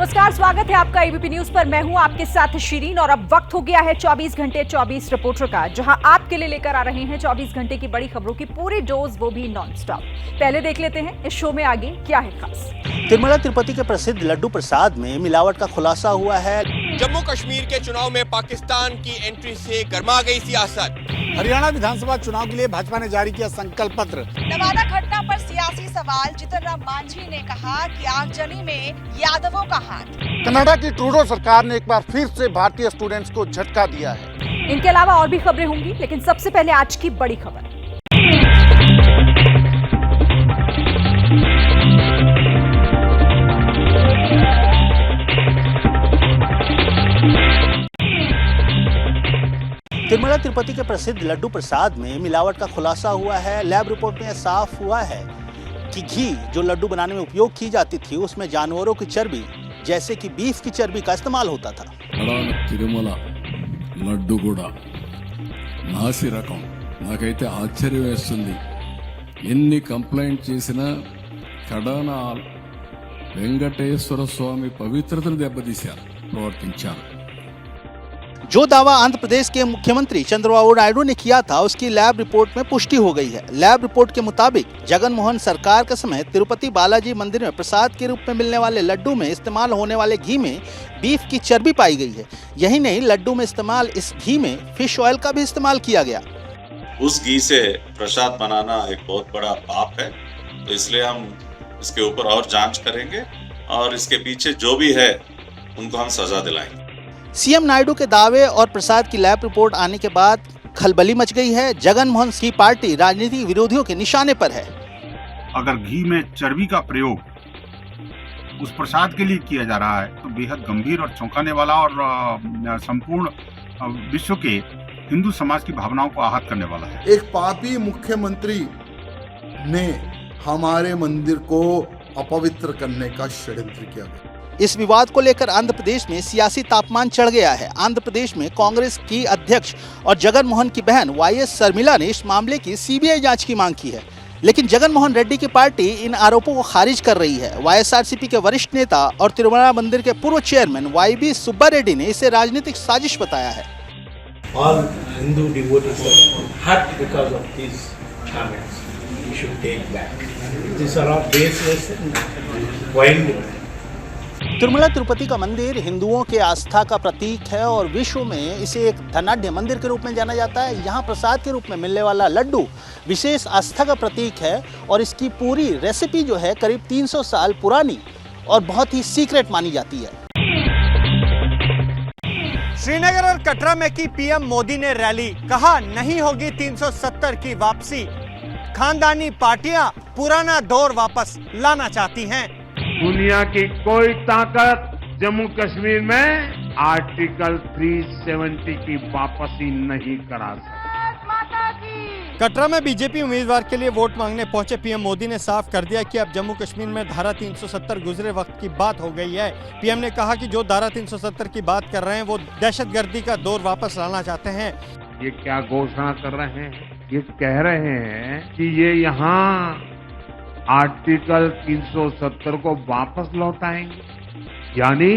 नमस्कार, स्वागत है आपका एबीपी न्यूज पर। मैं हूं आपके साथ शिरीन और अब वक्त हो गया है 24 घंटे 24 रिपोर्टर का, जहां आपके लिए लेकर आ रहे हैं 24 घंटे की बड़ी खबरों की पूरी डोज, वो भी नॉन स्टॉप। पहले देख लेते हैं इस शो में आगे क्या है खास। तिरुमला तिरुपति के प्रसिद्ध लड्डू प्रसाद में मिलावट का खुलासा हुआ है। जम्मू कश्मीर के चुनाव में पाकिस्तान की एंट्री से गर्मा गई सियासत। हरियाणा विधानसभा चुनाव के लिए भाजपा ने जारी किया संकल्प पत्र। नवादा घटना पर सियासी सवाल, जीतन राम मांझी ने कहा कि आगजनी में यादवों का हाथ। कनाडा की ट्रूडो सरकार ने एक बार फिर से भारतीय स्टूडेंट्स को झटका दिया है। इनके अलावा और भी खबरें होंगी, लेकिन सबसे पहले आज की बड़ी खबर। तिरुमला तिरुपति के प्रसिद्ध लड्डू प्रसाद में मिलावट का खुलासा हुआ है। लैब रिपोर्ट में साफ हुआ है कि घी जो लड्डू बनाने में उपयोग की जाती थी, उसमें जानवरों की चर्बी जैसे कि बीफ की चर्बी का इस्तेमाल होता था। తిరుమల లడ్డు కూడా నాసి రకం నాకైతే ఆశ్చర్యం వేస్తుంది. ఎన్ని కంప్లైంట్ చేసినా కడాన వెంకటేశ్వర స్వామి పవిత్రతను దెబ్బతీశారు, ప్రవర్తించారు. जो दावा आंध्र प्रदेश के मुख्यमंत्री चंद्रबाबू नायडू ने किया था, उसकी लैब रिपोर्ट में पुष्टि हो गई है। लैब रिपोर्ट के मुताबिक जगन मोहन सरकार के समय तिरुपति बालाजी मंदिर में प्रसाद के रूप में मिलने वाले लड्डू में इस्तेमाल होने वाले घी में बीफ की चर्बी पाई गई है। यही नहीं, लड्डू में इस्तेमाल इस घी में फिश ऑयल का भी इस्तेमाल किया गया। उस घी से प्रसाद बनाना एक बहुत बड़ा पाप है, तो इसलिए हम इसके ऊपर और जांच करेंगे और इसके पीछे जो भी है उनको हम सजा दिलाएंगे। सीएम नायडू के दावे और प्रसाद की लैब रिपोर्ट आने के बाद खलबली मच गई है। जगन मोहन की पार्टी राजनीतिक विरोधियों के निशाने पर है। अगर घी में चर्बी का प्रयोग उस प्रसाद के लिए किया जा रहा है तो बेहद गंभीर और चौंकाने वाला और संपूर्ण विश्व के हिंदू समाज की भावनाओं को आहत करने वाला है। एक पापी मुख्यमंत्री ने हमारे मंदिर को अपवित्र करने का षड्यंत्र किया गया। इस विवाद को लेकर आंध्र प्रदेश में सियासी तापमान चढ़ गया है। आंध्र प्रदेश में कांग्रेस की अध्यक्ष और जगन मोहन की बहन वाईएस शर्मिला ने इस मामले की सीबीआई जांच की मांग की है, लेकिन जगन मोहन रेड्डी की पार्टी इन आरोपों को खारिज कर रही है। वाईएसआरसीपी के वरिष्ठ नेता और तिरुमला मंदिर के पूर्व चेयरमैन वाईबी सुब्बा रेड्डी ने इसे राजनीतिक साजिश बताया है। All Hindu devotees are hurt because of these comments. We should take back. These are all baseless and wild. Tirumala Tirupati का मंदिर हिंदुओं के आस्था का प्रतीक है और विश्व में इसे एक धनाढ्य मंदिर के रूप में जाना जाता है। यहाँ प्रसाद के रूप में मिलने वाला लड्डू विशेष आस्था का प्रतीक है और इसकी पूरी रेसिपी जो है करीब 300 साल पुरानी और बहुत ही सीक्रेट मानी जाती है। श्रीनगर और कटरा में की पीएम मोदी ने रैली, कहा नहीं होगी 370 की वापसी। खानदानी पार्टियां पुराना दौर वापस लाना चाहती हैं। दुनिया की कोई ताकत जम्मू कश्मीर में आर्टिकल 370 की वापसी नहीं करा सकती। कटरा में बीजेपी उम्मीदवार के लिए वोट मांगने पहुंचे पीएम मोदी ने साफ कर दिया कि अब जम्मू कश्मीर में धारा 370 गुजरे वक्त की बात हो गई है। पीएम ने कहा कि जो धारा 370 की बात कर रहे हैं वो दहशतगर्दी का दौर वापस लाना चाहते हैं। ये क्या घोषणा कर रहे हैं? ये कह रहे हैं कि ये यहाँ आर्टिकल 370 को वापस लौटाएंगे, यानी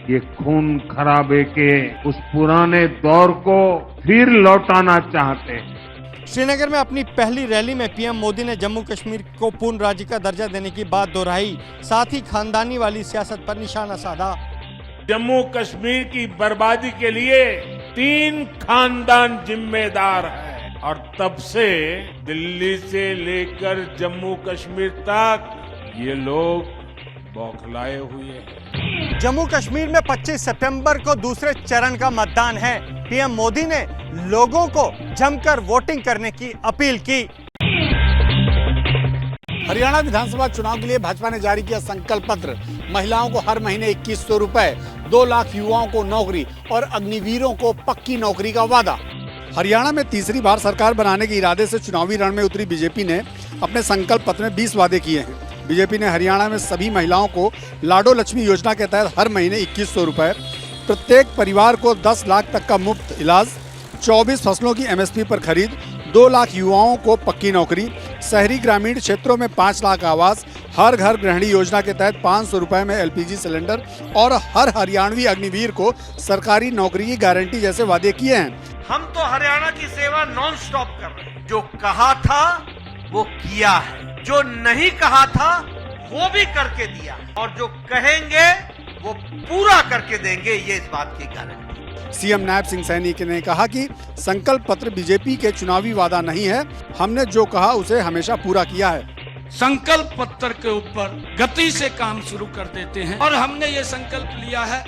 ये खून खराबे के उस पुराने दौर को फिर लौटाना चाहते हैं। श्रीनगर में अपनी पहली रैली में पीएम मोदी ने जम्मू कश्मीर को पूर्ण राज्य का दर्जा देने की बात दोहराई, साथ ही खानदानी वाली सियासत पर निशाना साधा। जम्मू कश्मीर की बर्बादी के लिए 3 खानदान जिम्मेदार है और तब से दिल्ली से लेकर जम्मू कश्मीर तक ये लोग बौखलाए हुए हैं। जम्मू कश्मीर में 25 सितंबर को दूसरे चरण का मतदान है। पीएम मोदी ने लोगों को जमकर वोटिंग करने की अपील की। हरियाणा विधानसभा चुनाव के लिए भाजपा ने जारी किया संकल्प पत्र। महिलाओं को हर महीने 2100 रुपए, 2 लाख युवाओं को नौकरी और अग्निवीरों को पक्की नौकरी का वादा। हरियाणा में तीसरी बार सरकार बनाने के इरादे से चुनावी रण में उतरी बीजेपी ने अपने संकल्प पत्र में 20 वादे किए हैं। बीजेपी ने हरियाणा में सभी महिलाओं को लाडो लक्ष्मी योजना के तहत हर महीने 2100 रुपए, प्रत्येक परिवार को 10 लाख तक का मुफ्त इलाज, 24 फसलों की MSP पर खरीद, 2 लाख युवाओं को पक्की नौकरी, शहरी ग्रामीण क्षेत्रों में 5 लाख आवास, हर घर गृहिणी योजना के तहत 500 रुपए में LPG सिलेंडर और हर हरियाणवी अग्निवीर को सरकारी नौकरी की गारंटी जैसे वादे किए हैं। हम तो हरियाणा की सेवा नॉन स्टॉप कर रहे हैं। जो कहा था वो किया है, जो नहीं कहा था वो भी करके दिया, और जो कहेंगे वो पूरा करके देंगे, ये इस बात की गारंटी। सीएम नायब सिंह सैनी ने कहा कि संकल्प पत्र बीजेपी के चुनावी वादा नहीं है, हमने जो कहा उसे हमेशा पूरा किया है। संकल्प पत्र के ऊपर गति से काम शुरू कर देते हैं और हमने ये संकल्प लिया है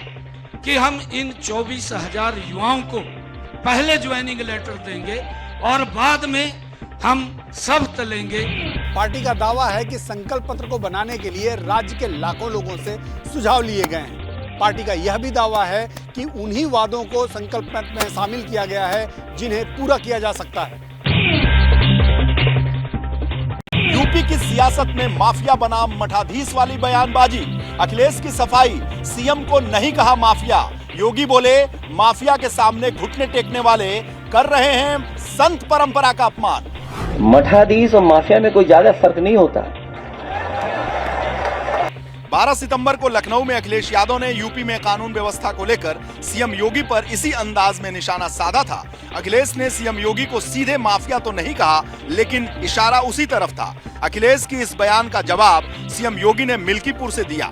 कि हम इन 24,000 युवाओं को पहले ज्वाइनिंग लेटर देंगे और बाद में हम शपथ लेंगे। पार्टी का दावा है कि संकल्प पत्र को बनाने के लिए राज्य के लाखों लोगों से सुझाव लिए गए हैं। पार्टी का यह भी दावा है कि उन्हीं वादों को संकल्प पत्र में शामिल किया गया है जिन्हें पूरा किया जा सकता है। यूपी की सियासत में माफिया बनाम मठाधीश वाली बयानबाजी, अखिलेश की सफाई, सीएम को नहीं कहा माफिया। योगी बोले माफिया के सामने घुटने टेकने वाले कर रहे हैं संत परंपरा का अपमान। मठाधीश और माफिया में कोई ज्यादा फर्क नहीं होता। 12 सितंबर को लखनऊ में अखिलेश यादव ने यूपी में कानून व्यवस्था को लेकर सीएम योगी पर इसी अंदाज में निशाना साधा था। अखिलेश ने सीएम योगी को सीधे माफिया तो नहीं कहा, लेकिन इशारा उसी तरफ था। अखिलेश की इस बयान का जवाब सीएम योगी ने मिल्कीपुर से दिया।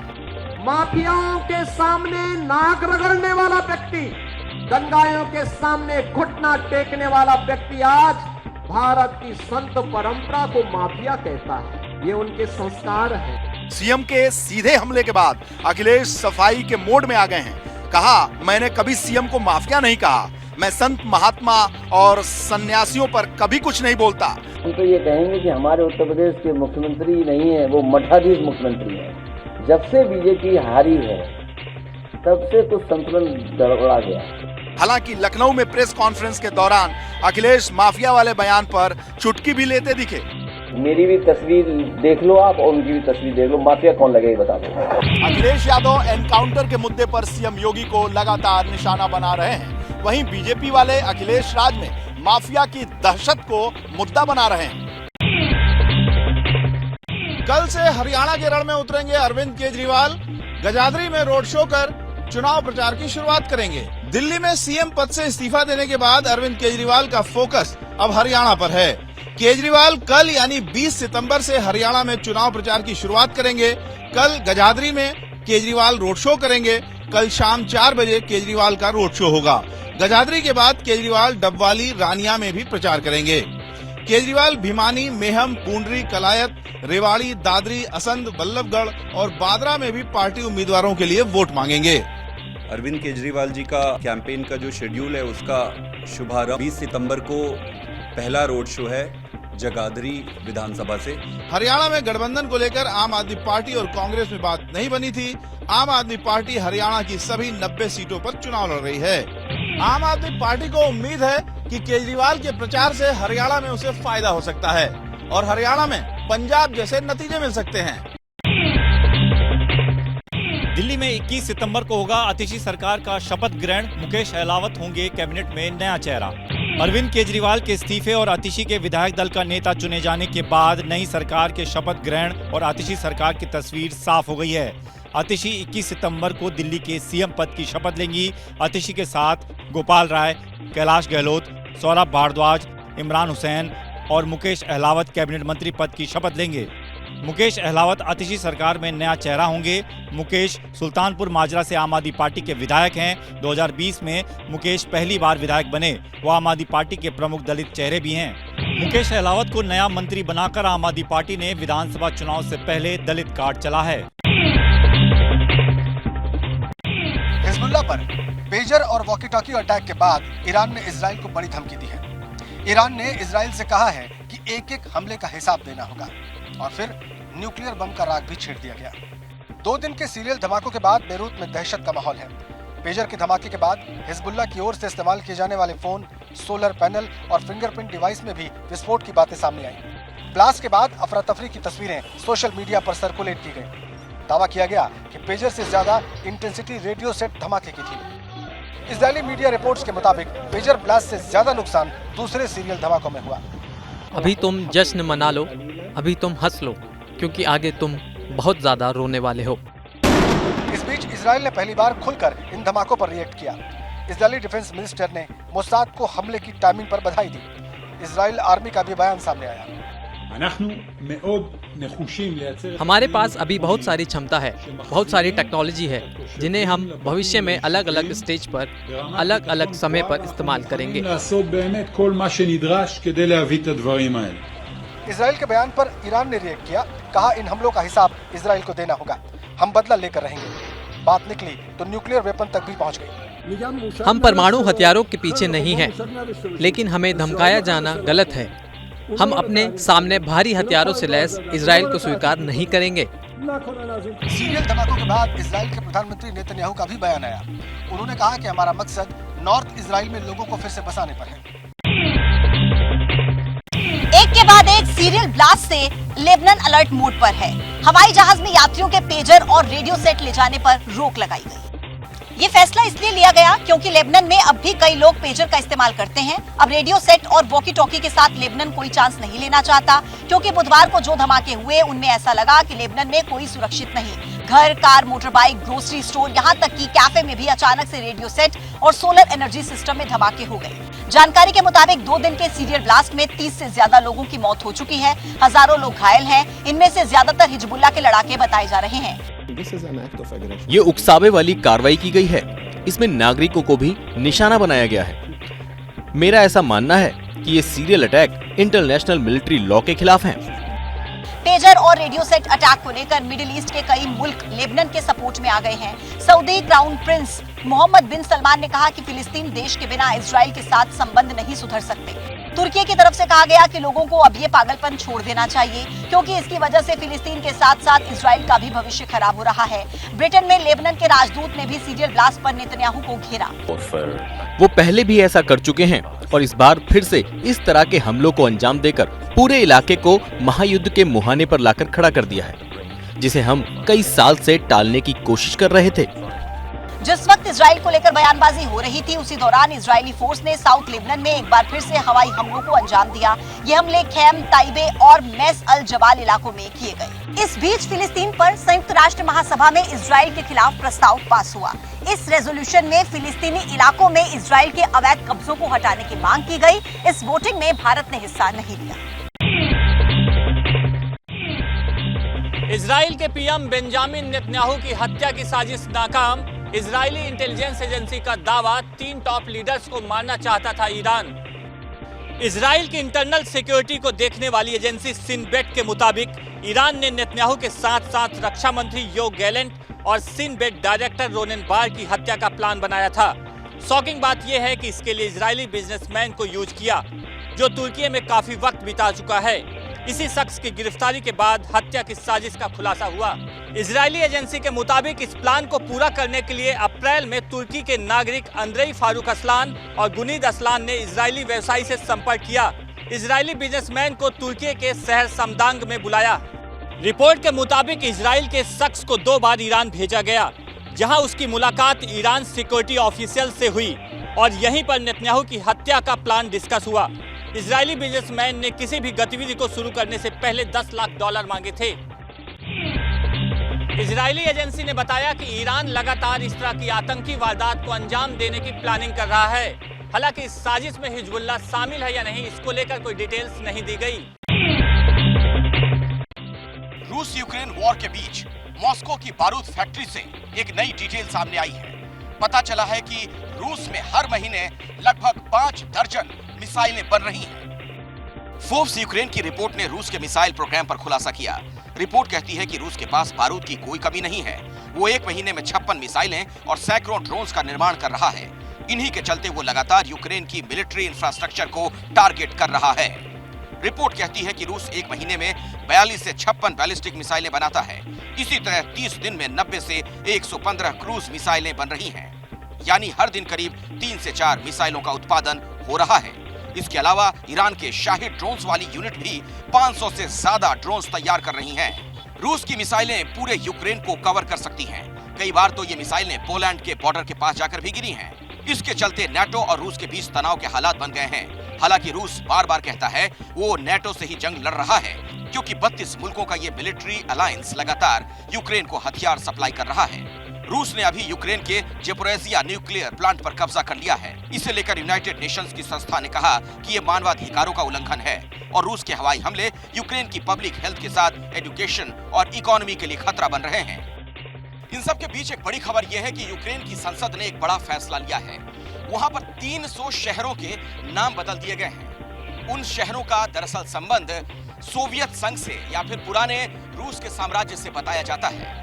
माफियाओं के सामने नाक रगड़ने वाला व्यक्ति, दंगाइयों के सामने घुटना टेकने वाला व्यक्ति आज भारत की संत परंपरा को माफिया कहता है। ये उनके संस्कार है। सीएम के सीधे हमले के बाद अखिलेश सफाई के मोड में आ गए हैं। कहा, मैंने कभी सीएम को माफिया नहीं कहा, मैं संत महात्मा और सन्यासियों पर कभी कुछ नहीं बोलता। हम तो ये कहेंगे कि हमारे उत्तर प्रदेश के मुख्यमंत्री नहीं है, वो मठाधीश मुख्यमंत्री है। जब से बीजेपी हारी है तब से कुछ संतुलन गड़बड़ा गया। हालांकि लखनऊ में प्रेस कॉन्फ्रेंस के दौरान अखिलेश माफिया वाले बयान पर चुटकी भी लेते दिखे। मेरी भी तस्वीर देख लो आप और उनकी भी तस्वीर देख लो, माफिया कौन लगेगी बता दो। अखिलेश यादव एनकाउंटर के मुद्दे पर सीएम योगी को लगातार निशाना बना रहे हैं। वहीं बीजेपी वाले अखिलेश राज में माफिया की दहशत को मुद्दा बना रहे हैं। कल से हरियाणा के रण में उतरेंगे अरविंद केजरीवाल। गजाधरी में रोड शो कर चुनाव प्रचार की शुरुआत करेंगे। दिल्ली में सीएम पद से इस्तीफा देने के बाद अरविंद केजरीवाल का फोकस अब हरियाणा पर है। केजरीवाल कल यानी 20 सितंबर से हरियाणा में चुनाव प्रचार की शुरुआत करेंगे। कल गजाधरी में केजरीवाल रोड शो करेंगे। कल शाम 4 बजे केजरीवाल का रोड शो होगा। गजाधरी के बाद केजरीवाल डबवाली, रानिया में भी प्रचार करेंगे। केजरीवाल भिमानी, मेहम, पूंडरी, कलायत, रेवाड़ी, दादरी, असंध, बल्लभगढ़ और बादरा में भी पार्टी उम्मीदवारों के लिए वोट मांगेंगे। अरविंद केजरीवाल जी का कैंपेन का जो शेड्यूल है उसका शुभारंभ 20 सितंबर को पहला रोड शो है जगाधरी विधानसभा से। हरियाणा में गठबंधन को लेकर आम आदमी पार्टी और कांग्रेस में बात नहीं बनी थी। आम आदमी पार्टी हरियाणा की सभी 90 सीटों पर चुनाव लड़ रही है। आम आदमी पार्टी को उम्मीद है कि केजरीवाल के प्रचार से हरियाणा में उसे फायदा हो सकता है और हरियाणा में पंजाब जैसे नतीजे मिल सकते हैं। दिल्ली में 21 सितंबर को होगा आतिशी सरकार का शपथ ग्रहण। मुकेश अहलावत होंगे कैबिनेट में नया चेहरा। अरविंद केजरीवाल के इस्तीफे और आतिशी के विधायक दल का नेता चुने जाने के बाद नई सरकार के शपथ ग्रहण और आतिशी सरकार की तस्वीर साफ हो गई है। आतिशी 21 सितंबर को दिल्ली के सीएम पद की शपथ लेंगी। आतिशी के साथ गोपाल राय, कैलाश गहलोत, सौरभ भारद्वाज, इमरान हुसैन और मुकेश अहलावत कैबिनेट मंत्री पद की शपथ लेंगे। मुकेश अहलावत आतिशी सरकार में नया चेहरा होंगे। मुकेश सुल्तानपुर माजरा से आम आदमी पार्टी के विधायक हैं। 2020 में मुकेश पहली बार विधायक बने। वो आम आदमी पार्टी के प्रमुख दलित चेहरे भी हैं। मुकेश अहलावत को नया मंत्री बनाकर आम आदमी पार्टी ने विधानसभा चुनाव से पहले दलित कार्ड चला है। हिजबुल्लाह पर पेजर और वॉकी टॉकी अटैक के बाद ईरान ने इजराइल को बड़ी धमकी दी है। ईरान ने इजराइल से कहा है कि एक एक हमले का हिसाब देना होगा और फिर न्यूक्लियर बम का राग भी छेड़ दिया गया। 2 दिन के सीरियल धमाकों के बाद बेरूत में दहशत का माहौल है। पेजर के धमाके के बाद हिजबुल्लाह की ओर से इस्तेमाल किए जाने वाले फोन, सोलर पैनल और फिंगरप्रिंट डिवाइस में भी विस्फोट की बातें सामने आई। ब्लास्ट के बाद अफरा तफरी की तस्वीरें सोशल मीडिया पर सर्कुलेट की गई। दावा किया गया कि पेजर से ज्यादा इंटेंसिटी रेडियो सेट धमाके की थी। इजरायली मीडिया रिपोर्ट्स के मुताबिक पेजर ब्लास्ट से ज्यादा नुकसान दूसरे सीरियल धमाकों में हुआ। अभी तुम जश्न मना लो, अभी तुम हंस लो, क्योंकि आगे तुम बहुत ज्यादा रोने वाले हो। इस बीच इजराइल ने पहली बार खुलकर इन धमाकों पर रिएक्ट किया। इजरायली डिफेंस मिनिस्टर ने मोसाद को हमले की टाइमिंग पर बधाई दी। इजराइल आर्मी का भी बयान सामने आया। हमारे पास अभी बहुत सारी क्षमता है, बहुत सारी टेक्नोलॉजी है, जिन्हें हम भविष्य में अलग अलग स्टेज पर, अलग अलग समय पर इस्तेमाल करेंगे। इजराइल के बयान पर ईरान ने रिएक्ट किया, कहा इन हमलों का हिसाब इजराइल को देना होगा, हम बदला लेकर रहेंगे। बात निकली तो न्यूक्लियर वेपन तक भी पहुंच गई। हम परमाणु हथियारों के पीछे नहीं हैं, लेकिन हमें धमकाया जाना गलत है। हम अपने सामने भारी हथियारों से लैस इजराइल को स्वीकार नहीं करेंगे। सीरियल धमाकों के बाद इजराइल के प्रधानमंत्री नेतन्याहू का भी बयान आया। उन्होंने कहा कि हमारा मकसद नॉर्थ इजराइल में लोगों को फिर से बसाने पर है। एक के बाद एक सीरियल ब्लास्ट से लेबनान अलर्ट मोड पर है। हवाई जहाज में यात्रियों के पेजर और रेडियो सेट ले जाने पर रोक लगाई गई। ये फैसला इसलिए लिया गया क्योंकि लेबनान में अब भी कई लोग पेजर का इस्तेमाल करते हैं। अब रेडियो सेट और वॉकी टॉकी के साथ लेबनान कोई चांस नहीं लेना चाहता, क्योंकि बुधवार को जो धमाके हुए उनमें ऐसा लगा कि लेबनान में कोई सुरक्षित नहीं। घर, car, motor bike, grocery store, यहाँ तक कि कैफे में भी अचानक से रेडियो सेट और सोलर एनर्जी सिस्टम में धमाके हो गए। जानकारी के मुताबिक 2 दिन के सीरियल ब्लास्ट में 30 से ज्यादा लोगों की मौत हो चुकी है, हजारों लोग घायल हैं। इनमें से ज्यादातर हिजबुल्लाह के लड़ाके बताए जा रहे हैं। ये उकसावे वाली कार्रवाई की गई है। इसमें नागरिकों को भी निशाना बनाया गया है। मेरा ऐसा मानना है कि ये serial attack international military law के खिलाफ हैं। पेजर और रेडियो सेट अटैक को लेकर मिडिल ईस्ट के कई मुल्क लेबनान के सपोर्ट में आ गए हैं। सऊदी क्राउन प्रिंस मोहम्मद बिन सलमान ने कहा कि फिलिस्तीन देश के बिना इजराइल के साथ संबंध नहीं सुधर सकते। तुर्की की तरफ से कहा गया कि लोगों को अब ये पागलपन छोड़ देना चाहिए, क्योंकि इसकी वजह से फिलिस्तीन के साथ साथ इजराइल का भी भविष्य खराब हो रहा है। ब्रिटेन में लेबनान के राजदूत ने भी सीरियल ब्लास्ट पर नेतन्याहू को घेरा। वो पहले भी ऐसा कर चुके हैं और इस बार फिर से इस तरह के हमलों को अंजाम देकर पूरे इलाके को महायुद्ध के मुहाने पर लाकर खड़ा कर दिया है, जिसे हम कई साल से टालने की कोशिश कर रहे थे। जिस वक्त इजराइल को लेकर बयानबाजी हो रही थी, उसी दौरान इजरायली फोर्स ने साउथ लेबनान में एक बार फिर से हवाई हमलों को अंजाम दिया। ये हमले खैम, ताइबे और मेस अल जबाल इलाकों में किए गए। इस बीच फिलिस्तीन पर संयुक्त राष्ट्र महासभा में इजराइल के खिलाफ प्रस्ताव पास हुआ। इस रेजोल्यूशन में फिलिस्तीनी इलाकों में इजराइल के अवैध कब्जों को हटाने की मांग की गई। इस वोटिंग में भारत ने हिस्सा नहीं लिया। इजराइल के पीएम बेंजामिन नेतन्याहू की हत्या की साजिश नाकाम। इजरायली इंटेलिजेंस एजेंसी का दावा, 3 टॉप लीडर्स को मारना चाहता था ईरान। इजराइल की इंटरनल सिक्योरिटी को देखने वाली एजेंसी सिनबेट के मुताबिक ईरान ने नेतन्याहू के साथ साथ रक्षा मंत्री योव गैलेंट और सिनबेट डायरेक्टर रोनेन बार की हत्या का प्लान बनाया था। शॉकिंग बात यह है कि इसके लिए इजरायली बिजनेसमैन को यूज किया, जो तुर्की में काफी वक्त बिता चुका है। इसी शख्स की गिरफ्तारी के बाद हत्या की साजिश का खुलासा हुआ। इजरायली एजेंसी के मुताबिक इस प्लान को पूरा करने के लिए अप्रैल में तुर्की के नागरिक अंद्रेई फारूक असलान और गुनीद असलान ने इजरायली व्यवसायी से संपर्क किया। इजरायली बिजनेसमैन को तुर्की के शहर समदांग में बुलाया। रिपोर्ट के मुताबिक इजराइल के शख्स को 2 बार ईरान भेजा गया, जहां उसकी मुलाकात ईरान सिक्योरिटी ऑफिशियल से हुई और यहीं पर नेतन्याहू की हत्या का प्लान डिस्कस हुआ। इजरायली बिजनेसमैन ने किसी भी गतिविधि को शुरू करने से पहले $10 लाख मांगे थे। इजरायली एजेंसी ने बताया कि ईरान लगातार इस तरह की आतंकी वारदात को अंजाम देने की प्लानिंग कर रहा है। हालांकि इस साजिश में हिजबुल्लाह शामिल है या नहीं, इसको लेकर कोई डिटेल्स नहीं दी गई। रूस यूक्रेन वॉर के बीच मॉस्को की बारूद फैक्ट्री से एक नई डिटेल सामने आई है। पता चला है कि रूस में हर महीने लगभग 5 दर्जन मिसाइलें बन रही हैं। फोर्ब्स यूक्रेन की रिपोर्ट ने रूस के मिसाइल प्रोग्राम पर खुलासा किया। रिपोर्ट कहती है कि रूस के पास बारूद की कोई कमी नहीं है। वो एक महीने में 56 मिसाइलें और सैकड़ों ड्रोन्स का निर्माण कर रहा है। इन्हीं के चलते वो लगातार यूक्रेन की मिलिट्री इंफ्रास्ट्रक्चर को टारगेट कर रहा है। रिपोर्ट कहती है कि रूस एक महीने में 42 से 56 बैलिस्टिक मिसाइलें बनाता है। इसी तरह 30 दिन में 90 से 115 क्रूज मिसाइलें बन रही हैं। यानी हर दिन करीब 3 से 4 मिसाइलों का उत्पादन हो रहा है। इसके अलावा ईरान के शाही ड्रोन्स वाली यूनिट भी 500 से ज्यादा ड्रोन्स तैयार कर रही हैं। रूस की मिसाइलें पूरे यूक्रेन को कवर कर सकती हैं। कई बार तो ये मिसाइलें पोलैंड के बॉर्डर के पास जाकर भी गिरी हैं। इसके चलते नाटो और रूस के बीच तनाव के हालात बन गए हैं। हालांकि रूस बार बार कहता है वो नेटो से ही जंग लड़ रहा है, क्योंकि 32 मुल्कों का ये मिलिट्री अलायंस लगातार यूक्रेन को हथियार सप्लाई कर रहा है। रूस ने अभी यूक्रेन के जेपोरेजिया न्यूक्लियर प्लांट पर कब्जा कर लिया है। इसे लेकर यूनाइटेड नेशंस की संस्था ने कहा कि ये मानवाधिकारों का उल्लंघन है और रूस के हवाई हमले यूक्रेन की पब्लिक हेल्थ के साथ एजुकेशन और इकोनॉमी के लिए खतरा बन रहे हैं। इन सब के बीच एक बड़ी खबर यह है कि यूक्रेन की संसद ने एक बड़ा फैसला लिया है। वहां पर 300 शहरों के नाम बदल दिए गए हैं। उन शहरों का दरअसल संबंध सोवियत संघ से या फिर पुराने रूस के साम्राज्य से बताया जाता है।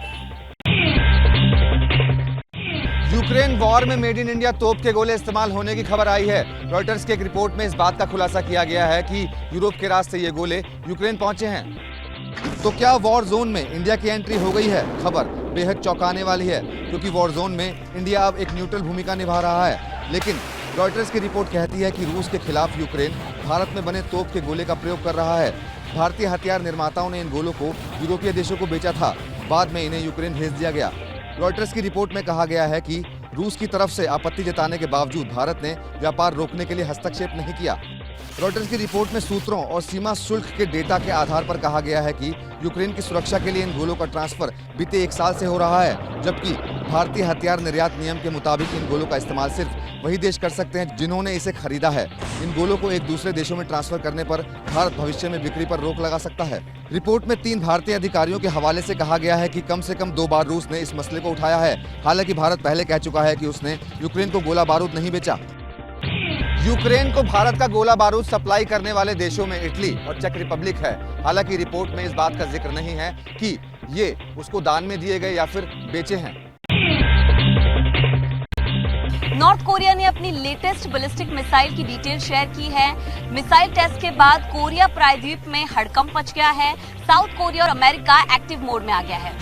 यूक्रेन वॉर में मेड इन इंडिया तोप के गोले इस्तेमाल होने की खबर आई है। रॉयटर्स की एक रिपोर्ट में इस बात का खुलासा किया गया है कि यूरोप के रास्ते ये गोले यूक्रेन पहुंचे हैं। तो क्या वॉर जोन में इंडिया की एंट्री हो गई है? खबर बेहद चौंकाने वाली है, क्योंकि वॉर जोन में इंडिया अब एक न्यूट्रल भूमिका निभा रहा है। लेकिन रॉयटर्स की रिपोर्ट कहती है कि रूस के खिलाफ यूक्रेन भारत में बने तोप के गोले का प्रयोग कर रहा है। भारतीय हथियार निर्माताओं ने इन गोलों को यूरोपीय देशों को बेचा था, बाद में इन्हें यूक्रेन भेज दिया गया। रॉयटर्स की रिपोर्ट में कहा गया है कि रूस की तरफ से आपत्ति जताने के बावजूद भारत ने व्यापार रोकने के लिए हस्तक्षेप नहीं किया। रॉयटर्स की रिपोर्ट में सूत्रों और सीमा शुल्क के डेटा के आधार पर कहा गया है कि यूक्रेन की सुरक्षा के लिए इन गोलों का ट्रांसफर बीते 1 साल से हो रहा है, जबकि भारतीय हथियार निर्यात नियम के मुताबिक इन गोलों का इस्तेमाल सिर्फ वही देश कर सकते हैं जिन्होंने इसे खरीदा है। इन गोलों को एक दूसरे देशों में ट्रांसफर करने पर भारत भविष्य में बिक्री पर रोक लगा सकता है। रिपोर्ट में 3 भारतीय अधिकारियों के हवाले से कहा गया है कि कम से कम 2 बार रूस ने इस मसले को उठाया है। हालांकि भारत पहले कह चुका है कि उसने यूक्रेन को गोला बारूद नहीं बेचा। यूक्रेन को भारत का गोला बारूद सप्लाई करने वाले देशों में इटली और चेक रिपब्लिक है। हालांकि रिपोर्ट में इस बात का जिक्र नहीं है कि ये उसको दान में दिए गए या फिर बेचे हैं। नॉर्थ कोरिया ने अपनी लेटेस्ट बैलिस्टिक मिसाइल की डिटेल शेयर की है। मिसाइल टेस्ट के बाद कोरिया प्रायद्वीप में हड़कंप मच गया है। साउथ कोरिया और अमेरिका एक्टिव मोड में आ गया है।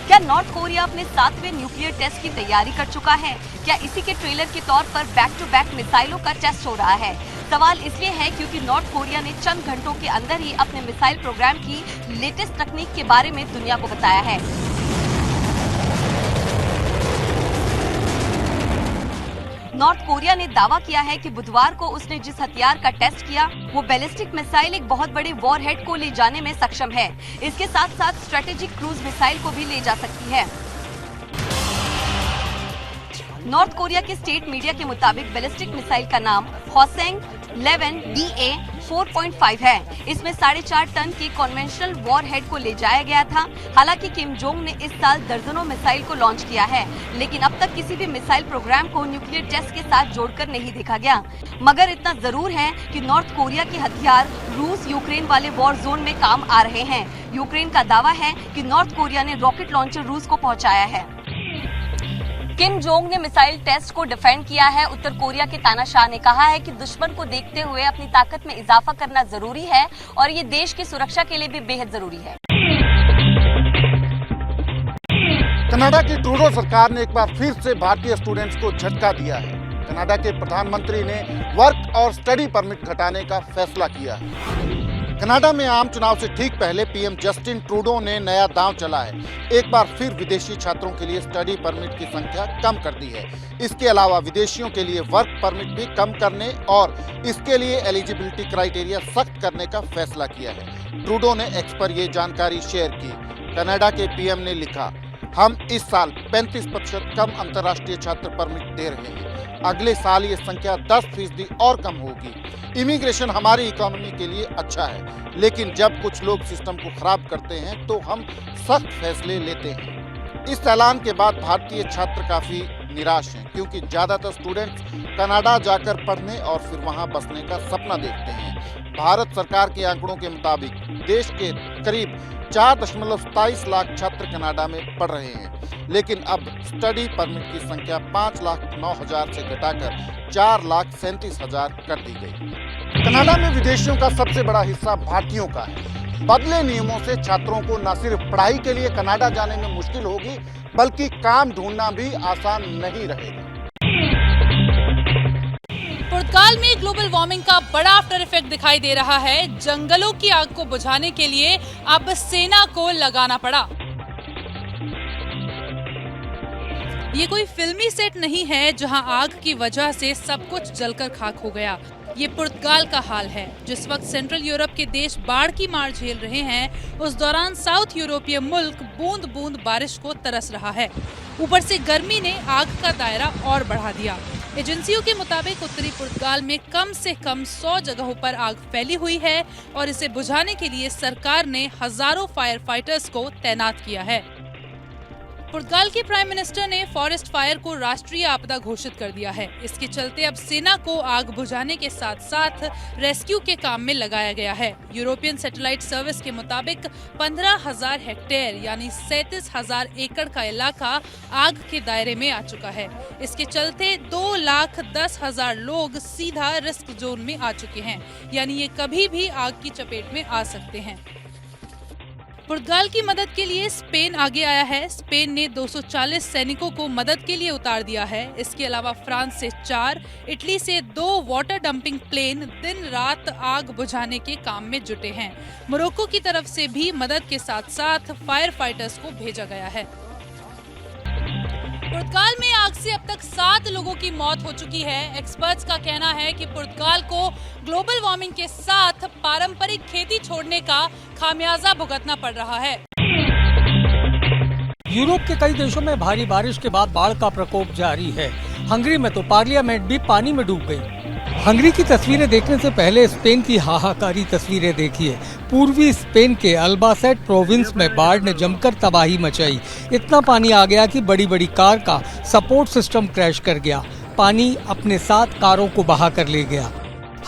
क्या नॉर्थ कोरिया अपने 7वें न्यूक्लियर टेस्ट की तैयारी कर चुका है? क्या इसी के ट्रेलर के तौर पर बैक टू बैक मिसाइलों का टेस्ट हो रहा है? सवाल इसलिए है क्योंकि नॉर्थ कोरिया ने चंद घंटों के अंदर ही अपने मिसाइल प्रोग्राम की लेटेस्ट तकनीक के बारे में दुनिया को बताया है। नॉर्थ कोरिया ने दावा किया है कि बुधवार को उसने जिस हथियार का टेस्ट किया वो बैलिस्टिक मिसाइल एक बहुत बड़े वॉरहेड को ले जाने में सक्षम है। इसके साथ साथ स्ट्रेटेजिक क्रूज मिसाइल को भी ले जा सकती है। नॉर्थ कोरिया के स्टेट मीडिया के मुताबिक बैलिस्टिक मिसाइल का नाम हॉसेंग 11 DA 4.5 है। इसमें 4.5 टन की कन्वेंशनल वॉरहेड को ले जाया गया था। हालांकि किम जोंग ने इस साल दर्जनों मिसाइल को लॉन्च किया है, लेकिन अब तक किसी भी मिसाइल प्रोग्राम को न्यूक्लियर टेस्ट के साथ जोड़कर नहीं देखा गया। मगर इतना जरूर है कि नॉर्थ कोरिया के हथियार रूस यूक्रेन वाले वॉर जोन में काम आ रहे हैं। यूक्रेन का दावा है कि नॉर्थ कोरिया ने रॉकेट लॉन्चर रूस को पहुंचाया है। किम जोंग ने मिसाइल टेस्ट को डिफेंड किया है। उत्तर कोरिया के तानाशाह ने कहा है कि दुश्मन को देखते हुए अपनी ताकत में इजाफा करना जरूरी है और ये देश की सुरक्षा के लिए भी बेहद जरूरी है। कनाडा की ट्रूडो सरकार ने एक बार फिर से भारतीय स्टूडेंट्स को झटका दिया है। कनाडा के प्रधानमंत्री ने वर्क और स्टडी परमिट घटाने का फैसला किया है। कनाडा में आम चुनाव से ठीक पहले पीएम जस्टिन ट्रूडो ने नया दांव चला है। एक बार फिर विदेशी छात्रों के लिए स्टडी परमिट की संख्या कम कर दी है। इसके अलावा विदेशियों के लिए वर्क परमिट भी कम करने और इसके लिए एलिजिबिलिटी क्राइटेरिया सख्त करने का फैसला किया है। ट्रूडो ने एक्स पर ये जानकारी शेयर की। कनाडा के पीएम ने लिखा, हम इस साल 35% कम अंतर्राष्ट्रीय छात्र परमिट दे रहे हैं। अगले साल ये संख्या 10% और कम होगी। इमिग्रेशन हमारी इकोनॉमी के लिए अच्छा है, लेकिन जब कुछ लोग सिस्टम को खराब करते हैं तो हम सख्त फैसले लेते हैं। इस ऐलान के बाद भारतीय छात्र काफी निराश हैं, क्योंकि ज्यादातर स्टूडेंट्स कनाडा जाकर पढ़ने और फिर वहां बसने का सपना देखते हैं। भारत सरकार के आंकड़ों के मुताबिक देश के करीब 4.27 लाख छात्र कनाडा में पढ़ रहे हैं, लेकिन अब स्टडी परमिट की संख्या 5,09,000 से घटाकर 4,37,000 कर दी गई। कनाडा में विदेशियों का सबसे बड़ा हिस्सा भारतीयों का है। बदले नियमों से छात्रों को न सिर्फ पढ़ाई के लिए कनाडा जाने में मुश्किल होगी, बल्कि काम ढूंढना भी आसान नहीं रहेगा। पुर्तगाल में ग्लोबल वार्मिंग का बड़ा आफ्टर इफेक्ट दिखाई दे रहा है। जंगलों की आग को बुझाने के लिए अब सेना को लगाना पड़ा। ये कोई फिल्मी सेट नहीं है जहां आग की वजह से सब कुछ जलकर खाक हो गया। ये पुर्तगाल का हाल है। जिस वक्त सेंट्रल यूरोप के देश बाढ़ की मार झेल रहे हैं, उस दौरान साउथ यूरोपीय मुल्क बूंद बूंद बारिश को तरस रहा है। ऊपर से गर्मी ने आग का दायरा और बढ़ा दिया। एजेंसियों के मुताबिक उत्तरी पुर्तगाल में कम से कम 100 जगहों पर आग फैली हुई है और इसे बुझाने के लिए सरकार ने हजारों फायर फाइटर्स को तैनात किया है। पुर्तगाल के प्राइम मिनिस्टर ने फॉरेस्ट फायर को राष्ट्रीय आपदा घोषित कर दिया है। इसके चलते अब सेना को आग बुझाने के साथ साथ रेस्क्यू के काम में लगाया गया है। यूरोपियन सैटेलाइट सर्विस के मुताबिक 15,000 हेक्टेयर यानी 37,000 एकड़ का इलाका आग के दायरे में आ चुका है। इसके चलते 2,10,000 लोग सीधा रिस्क जोन में आ चुके हैं, यानी ये कभी भी आग की चपेट में आ सकते हैं। पुर्तगाल की मदद के लिए स्पेन आगे आया है। स्पेन ने 240 सैनिकों को मदद के लिए उतार दिया है। इसके अलावा फ्रांस से 4, इटली से 2 वाटर डंपिंग प्लेन दिन रात आग बुझाने के काम में जुटे हैं। मोरक्को की तरफ से भी मदद के साथ साथ फायर फाइटर्स को भेजा गया है। पुर्तगाल में आग से अब तक 7 लोगों की मौत हो चुकी है। एक्सपर्ट्स का कहना है कि पुर्तगाल को ग्लोबल वार्मिंग के साथ पारंपरिक खेती छोड़ने का खामियाजा भुगतना पड़ रहा है। यूरोप के कई देशों में भारी बारिश के बाद बाढ़ का प्रकोप जारी है। हंगरी में तो पार्लियामेंट भी पानी में डूब गई। हंगरी की तस्वीरें देखने से पहले स्पेन की हाहाकारी तस्वीरें देखिए। पूर्वी स्पेन के अल्बासेट प्रोविंस में बाढ़ ने जमकर तबाही मचाई। इतना पानी आ गया कि बड़ी बड़ी कार का सपोर्ट सिस्टम क्रैश कर गया। पानी अपने साथ कारों को बहा कर ले गया।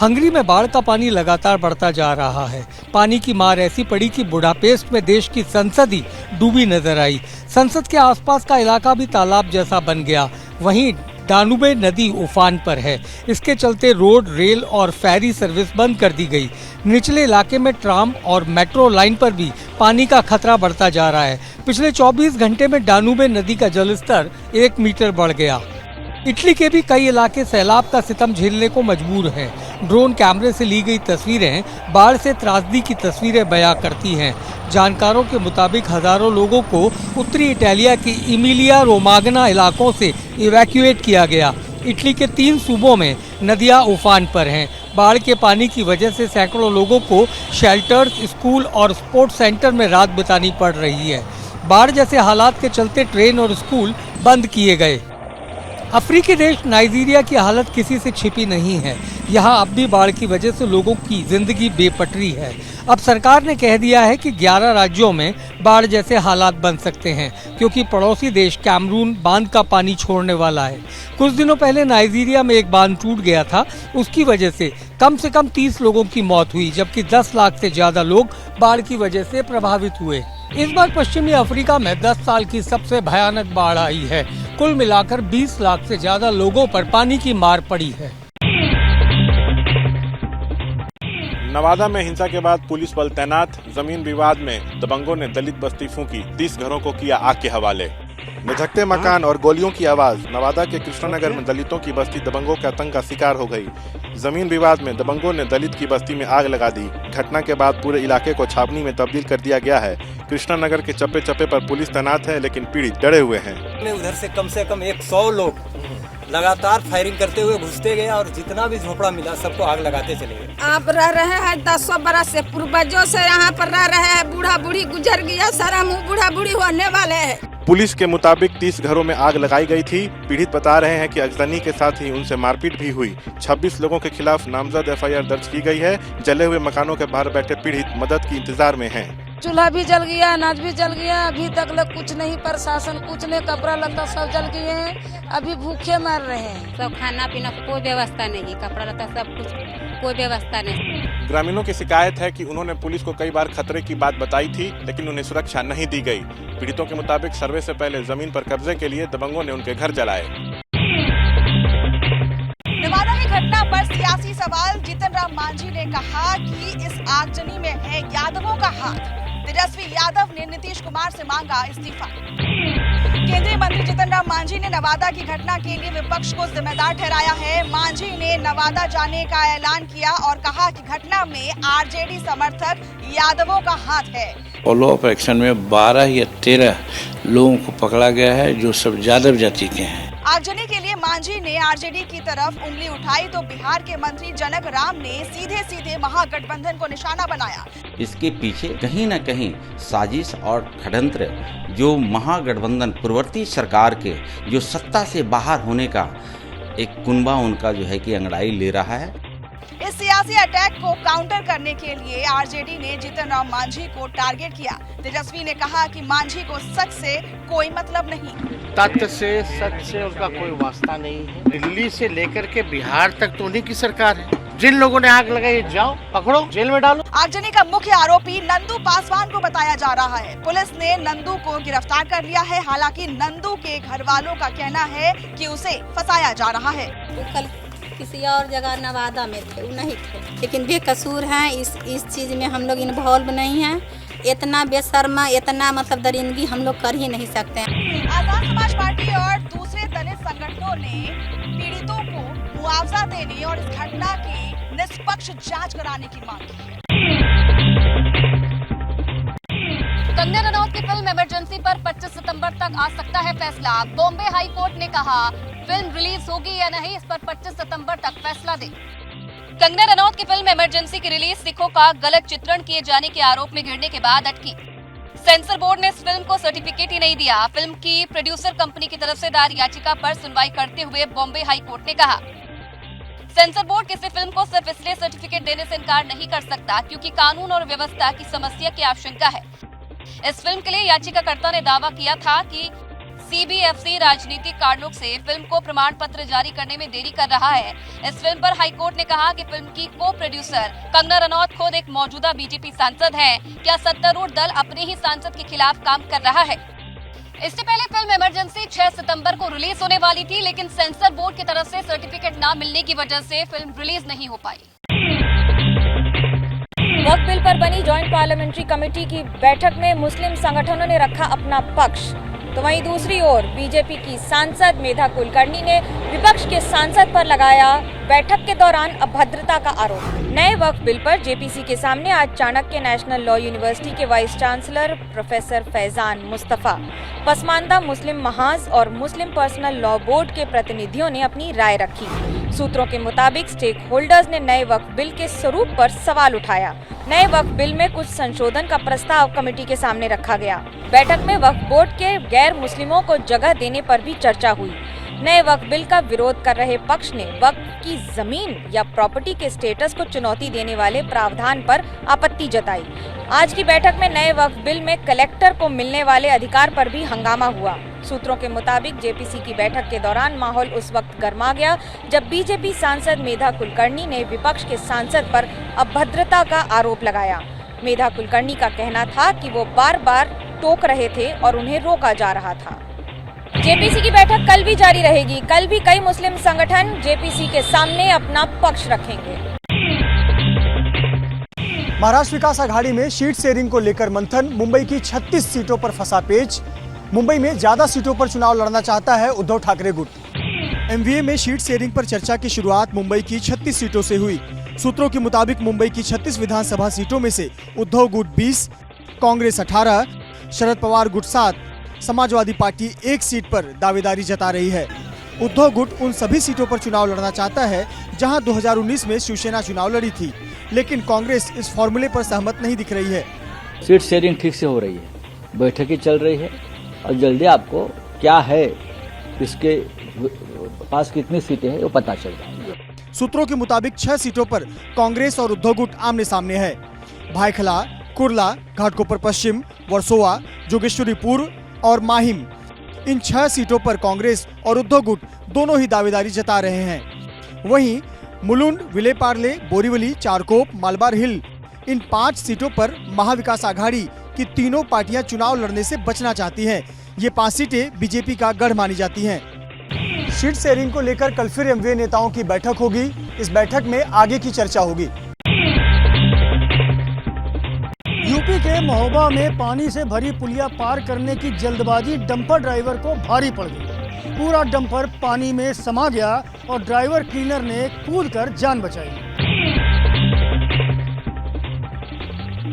हंगरी में बाढ़ का पानी लगातार बढ़ता जा रहा है। पानी की मार ऐसी पड़ी कि बुडापेस्ट में देश की संसद ही डूबी नजर आई। संसद के आसपास का इलाका भी तालाब जैसा बन गया। वहीं दानुबे नदी उफान पर है। इसके चलते रोड, रेल और फेरी सर्विस बंद कर दी गई। निचले इलाके में ट्राम और मेट्रो लाइन पर भी पानी का खतरा बढ़ता जा रहा है। पिछले 24 घंटे में दानुबे नदी का जलस्तर 1 मीटर बढ़ गया। इटली के भी कई इलाके सैलाब का सितम झेलने को मजबूर हैं। ड्रोन कैमरे से ली गई तस्वीरें बाढ़ से त्रासदी की तस्वीरें बयां करती हैं। जानकारों के मुताबिक हजारों लोगों को उत्तरी इटालिया के इमिलिया रोमागना इलाकों से इवैक्यूएट किया गया। इटली के 3 सूबों में नदियां उफान पर हैं। बाढ़ के पानी की वजह से सैकड़ों लोगों को शेल्टर्स, स्कूल और स्पोर्ट्स सेंटर में रात बितानी पड़ रही है। बाढ़ जैसे हालात के चलते ट्रेन और स्कूल बंद किए गए। अफ्रीकी देश नाइजीरिया की हालत किसी से छिपी नहीं है। यहाँ अब भी बाढ़ की वजह से लोगों की जिंदगी बेपटरी है। अब सरकार ने कह दिया है कि 11 राज्यों में बाढ़ जैसे हालात बन सकते हैं, क्योंकि पड़ोसी देश कैमरून बांध का पानी छोड़ने वाला है। कुछ दिनों पहले नाइजीरिया में एक बांध टूट गया था। उसकी वजह से कम 30 लोगों की मौत हुई, जबकि 10 लाख से ज्यादा लोग बाढ़ की वजह से प्रभावित हुए। इस बार पश्चिमी अफ्रीका में 10 साल की सबसे भयानक बाढ़ आई है। कुल मिलाकर 20 लाख से ज्यादा लोगों पर पानी की मार पड़ी है। नवादा में हिंसा के बाद पुलिस बल तैनात। जमीन विवाद में दबंगों ने दलित बस्ती फूंकी, 30 घरों को किया आग के हवाले। निझकते मकान और गोलियों की आवाज। नवादा के कृष्णानगर में दलितों की बस्ती दबंगों के आतंक का शिकार हो गई। जमीन विवाद में दबंगों ने दलित की बस्ती में आग लगा दी। घटना के बाद पूरे इलाके को छावनी में तब्दील कर दिया गया है। कृष्णानगर के चप्पे चप्पे पर पुलिस तैनात है, लेकिन पीड़ित डरे हुए हैं। उधर से कम 100 लोग लगातार फायरिंग करते हुए घुसते गए और जितना भी झोपड़ा मिला सबको आग लगाते चले गए। आप रह रहे हैं 10 बरस से, पूर्वजों से यहाँ पर रह रहे हैं। बूढ़ा बूढ़ी गुजर गया, सारा मुँह बूढ़ा बूढ़ी होने वाले हैं। पुलिस के मुताबिक 30 घरों में आग लगाई गई थी। पीड़ित बता रहे हैं कि अगजनी के साथ ही उनसे मारपीट भी हुई। 26 लोगों के खिलाफ नामजद FIR दर्ज की गई है। जले हुए मकानों के बाहर बैठे पीड़ित मदद की इंतजार में हैं। चूल्हा भी जल गया, अनाज भी जल गया। अभी तक कुछ नहीं, प्रशासन कुछ नहीं, कपड़ा लत्ता सब जल गए हैं। अभी भूखे मर रहे हैं। सब खाना पीना कोई व्यवस्था नहीं, कपड़ा लत्ता सब कुछ कोई व्यवस्था नहीं। ग्रामीणों की शिकायत है कि उन्होंने पुलिस को कई बार खतरे की बात बताई थी, लेकिन उन्हें सुरक्षा नहीं दी गई। पीड़ितों के मुताबिक सर्वे से पहले जमीन पर कब्जे के लिए दबंगों ने उनके घर जलाए। नवादा में घटना पर सियासी सवाल। जीतन राम मांझी ने कहा कि इस आगजनी में है यादवों का हाथ। तेजस्वी यादव ने नीतीश कुमार से मांगा इस्तीफा। केंद्रीय मंत्री जीतन राम मांझी ने नवादा की घटना के लिए विपक्ष को जिम्मेदार ठहराया है। मांझी ने नवादा जाने का ऐलान किया और कहा कि घटना में RJD समर्थक यादवों का हाथ है। फॉलो अप एक्शन में 12 या 13 लोगों को पकड़ा गया है जो सब यादव जाति के हैं। आगजनी के लिए मांझी ने आरजेडी की तरफ उंगली उठाई तो बिहार के मंत्री जनक राम ने सीधे सीधे महागठबंधन को निशाना बनाया। इसके पीछे कहीं न कहीं साजिश और षड्यंत्र जो महागठबंधन पूर्ववर्ती सरकार के जो सत्ता से बाहर होने का एक कुनबा उनका जो है कि अंगड़ाई ले रहा है। इस सियासी अटैक को काउंटर करने के लिए आरजेडी ने जीतन राम मांझी को टारगेट किया। तेजस्वी ने कहा कि मांझी को सच से कोई मतलब नहीं, तथ्य से सच से उनका कोई वास्ता नहीं है। दिल्ली से लेकर के बिहार तक तो उन्हीं की सरकार है। जिन लोगों ने आग लगाई जाओ पकड़ो, जेल में डालो। आगजनी का मुख्य आरोपी नंदू पासवान को बताया जा रहा है। पुलिस ने नंदू को गिरफ्तार कर लिया है। हालांकि नंदू के घर वालों का कहना है कि उसे फंसाया जा रहा है। वो कल किसी और जगह नवादा में थे, वो नहीं थे, लेकिन बेकसूर हैं। इस चीज में हम लोग इन्वॉल्व नहीं हैं। इतना बेशर्मा, इतना मतलब दरिंदगी हम लोग कर ही नहीं सकते हैं। आजाद समाज पार्टी और दूसरे दलित संगठनों ने पीड़ितों को मुआवजा देने और इस घटना की निष्पक्ष जांच कराने की मांग की है। कंगना रनौत की फिल्म इमरजेंसी पर 25 सितंबर तक आ सकता है फैसला। बॉम्बे हाई कोर्ट ने कहा फिल्म रिलीज होगी या नहीं, इस पर 25 सितंबर तक फैसला दे। कंगना रनौत की फिल्म इमरजेंसी की रिलीज सिखों का गलत चित्रण किए जाने के आरोप में घिरने के बाद अटकी। सेंसर बोर्ड ने इस फिल्म को सर्टिफिकेट ही नहीं दिया। फिल्म की प्रोड्यूसर कंपनी की तरफ से दायर याचिका पर सुनवाई करते हुए बॉम्बे हाई कोर्ट ने कहा सेंसर बोर्ड किसी फिल्म को सिर्फ इसलिए सर्टिफिकेट देने से इनकार नहीं कर सकता क्योंकि कानून और व्यवस्था की समस्या की आशंका है। इस फिल्म के लिए याचिकाकर्ता ने दावा किया था कि सीबीएफसी राजनीतिक कारणों से फिल्म को प्रमाण पत्र जारी करने में देरी कर रहा है। इस फिल्म पर हाईकोर्ट ने कहा कि फिल्म की को प्रोड्यूसर कंगना रनौत खुद एक मौजूदा बीजेपी सांसद हैं। क्या सत्तारूढ़ दल अपने ही सांसद के खिलाफ काम कर रहा है? इससे पहले फिल्म इमरजेंसी 6 सितंबर को रिलीज होने वाली थी, लेकिन सेंसर बोर्ड की तरफ से सर्टिफिकेट न मिलने की वजह से फिल्म रिलीज नहीं हो पाई। वक्फ बिल पर बनी जॉइंट पार्लियामेंट्री कमेटी की बैठक में मुस्लिम संगठनों ने रखा अपना पक्ष, तो वहीं दूसरी ओर बीजेपी की सांसद मेधा कुलकर्णी ने विपक्ष के सांसद पर लगाया बैठक के दौरान अभद्रता का आरोप। नए वक्फ बिल पर जेपीसी के सामने आज चाणक्य नेशनल लॉ यूनिवर्सिटी के vice chancellor professor Faizan Mustafa, Pasmanda Muslim Mahaz और मुस्लिम पर्सनल लॉ बोर्ड के प्रतिनिधियों ने अपनी राय रखी। सूत्रों के मुताबिक स्टेक होल्डर्स ने नए वक्फ बिल के स्वरूप पर सवाल उठाया। नए वक्फ बिल में कुछ संशोधन का प्रस्ताव कमेटी के सामने रखा गया। बैठक में वक्फ बोर्ड के गैर मुस्लिमों को जगह देने पर भी चर्चा हुई। नए वक्फ बिल का विरोध कर रहे पक्ष ने वक्फ की जमीन या प्रॉपर्टी के स्टेटस को चुनौती देने वाले प्रावधान पर आपत्ति जताई। आज की बैठक में नए वक्फ बिल में कलेक्टर को मिलने वाले अधिकार पर भी हंगामा हुआ। सूत्रों के मुताबिक जेपीसी की बैठक के दौरान माहौल उस वक्त गर्मा गया जब बीजेपी सांसद मेधा कुलकर्णी ने विपक्ष के सांसद पर अभद्रता का आरोप लगाया। मेधा कुलकर्णी का कहना था कि वो बार बार टोक रहे थे और उन्हें रोका जा रहा था। जेपीसी की बैठक कल भी जारी रहेगी। कल भी कई मुस्लिम संगठन जेपीसी के सामने अपना पक्ष रखेंगे। महाराष्ट्र विकास आघाड़ी में सीट शेयरिंग को लेकर मंथन। मुंबई की 36 सीटों पर फंसा पेच। मुंबई में ज्यादा सीटों पर चुनाव लड़ना चाहता है उद्धव ठाकरे गुट। एमवीए में सीट शेयरिंग पर चर्चा की शुरुआत मुंबई की 36 सीटों से हुई। सूत्रों के मुताबिक मुंबई की 36 विधानसभा सीटों में से उद्धव गुट 20, कांग्रेस 18, शरद पवार गुट 7, समाजवादी पार्टी 1 सीट पर दावेदारी जता रही है। उद्धव गुट उन सभी सीटों पर चुनाव लड़ना चाहता है जहां 2019 में शिवसेना चुनाव लड़ी थी, लेकिन कांग्रेस इस फॉर्मूले पर सहमत नहीं दिख रही है। सीट शेयरिंग ठीक से हो रही है, बैठकें चल रही है और जल्दी आपको क्या है, इसके पास कितनी सीटें हैं वो पता चल जाएगा। सूत्रों के मुताबिक 6 सीटों पर कांग्रेस और उद्धव गुट आमने सामने है। भायखला, कुर्ला, घाटकोपर पश्चिम, वर्सोवा, जोगेश्वरी पूर्व और माहिम, इन 6 सीटों पर कांग्रेस और उद्धव गुट दोनों ही दावेदारी जता रहे हैं। वहीं मुलुंड, विलेपार्ले, बोरीवली, चारकोप, मालबार हिल, इन 5 सीटों पर महाविकास आघाड़ी की तीनों पार्टियां चुनाव लड़ने से बचना चाहती हैं। ये 5 सीटें बीजेपी का गढ़ मानी जाती हैं। सीट शेयरिंग को लेकर कल फिर एमवीए नेताओं की बैठक होगी। इस बैठक में आगे की चर्चा होगी। यूपी के महोबा में पानी से भरी पुलिया पार करने की जल्दबाजी डंपर ड्राइवर को भारी पड़ गई। पूरा डंपर पानी में समा गया और ड्राइवर क्लीनर ने कूदकर जान बचाई।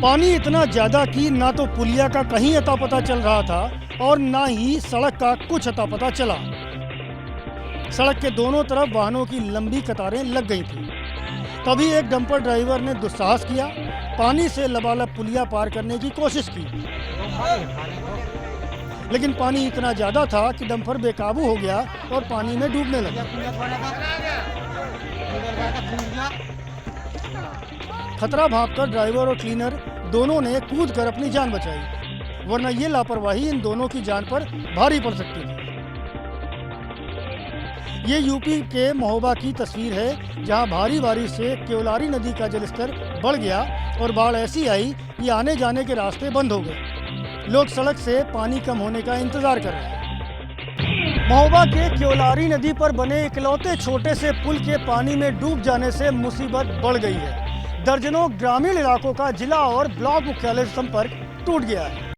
पानी इतना ज्यादा कि ना तो पुलिया का कहीं अता पता चल रहा था और ना ही सड़क का कुछ अता पता चला। सड़क के दोनों तरफ वाहनों की लंबी कतारें लग गई थी। तभी एक डंपर ड्राइवर ने दुस्साहस किया, पानी से लबालब पुलिया पार करने की कोशिश की, लेकिन पानी इतना ज्यादा था कि डंपर बेकाबू हो गया और पानी में डूबने लगा। खतरा भांपकर ड्राइवर और क्लीनर दोनों ने कूदकर अपनी जान बचाई, वरना ये लापरवाही इन दोनों की जान पर भारी पड़ सकती थी। ये यूपी के महोबा की तस्वीर है, जहां भारी बारिश से केवलारी नदी का जलस्तर बढ़ गया और बाढ़ ऐसी आई कि आने जाने के रास्ते बंद हो गए। लोग सड़क से पानी कम होने का इंतजार कर रहे हैं। महोबा के केवलारी नदी पर बने इकलौते छोटे से पुल के पानी में डूब जाने से मुसीबत बढ़ गई है। दर्जनों ग्रामीण इलाकों का जिला और ब्लॉक मुख्यालय संपर्क टूट गया है।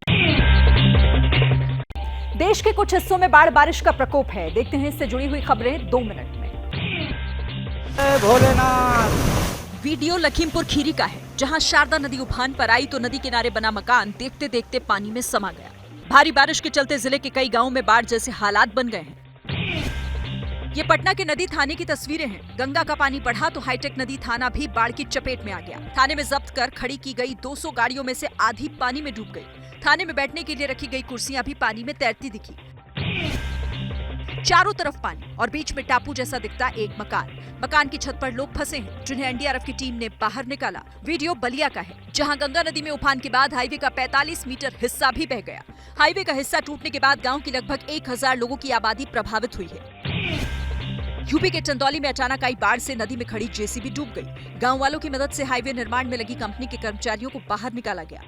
देश के कुछ हिस्सों में बाढ़ बारिश का प्रकोप है। देखते हैं इससे जुड़ी हुई खबरें 2 मिनट में। भोलेनाथ। वीडियो लखीमपुर खीरी का है, जहां शारदा नदी उफान पर आई तो नदी किनारे बना मकान देखते देखते पानी में समा गया। भारी बारिश के चलते जिले के कई गांवों में बाढ़ जैसे हालात बन गए हैं। ये पटना के नदी थाने की तस्वीरें हैं। गंगा का पानी बढ़ा तो हाईटेक नदी थाना भी बाढ़ की चपेट में आ गया। थाने में जब्त कर खड़ी की गई 200 गाड़ियों में से आधी पानी में डूब गई। थाने में बैठने के लिए रखी गई कुर्सियां भी पानी में तैरती दिखी। चारों तरफ पानी और बीच में टापू जैसा दिखता एक मकान। मकान की छत पर लोग फंसे हैं, जिन्हें एनडीआरएफ की टीम ने बाहर निकाला। वीडियो बलिया का है, जहां गंगा नदी में उफान के बाद हाईवे का 45 मीटर हिस्सा भी बह गया। हाईवे का हिस्सा टूटने के बाद गांव की लगभग 1000 लोगों की आबादी प्रभावित हुई है। यूपी के चंदौली में अचानक आई बाढ़ से नदी में खड़ी जेसीबी डूब गई। गांव वालों की मदद से हाईवे निर्माण में लगी कंपनी के कर्मचारियों को बाहर निकाला गया।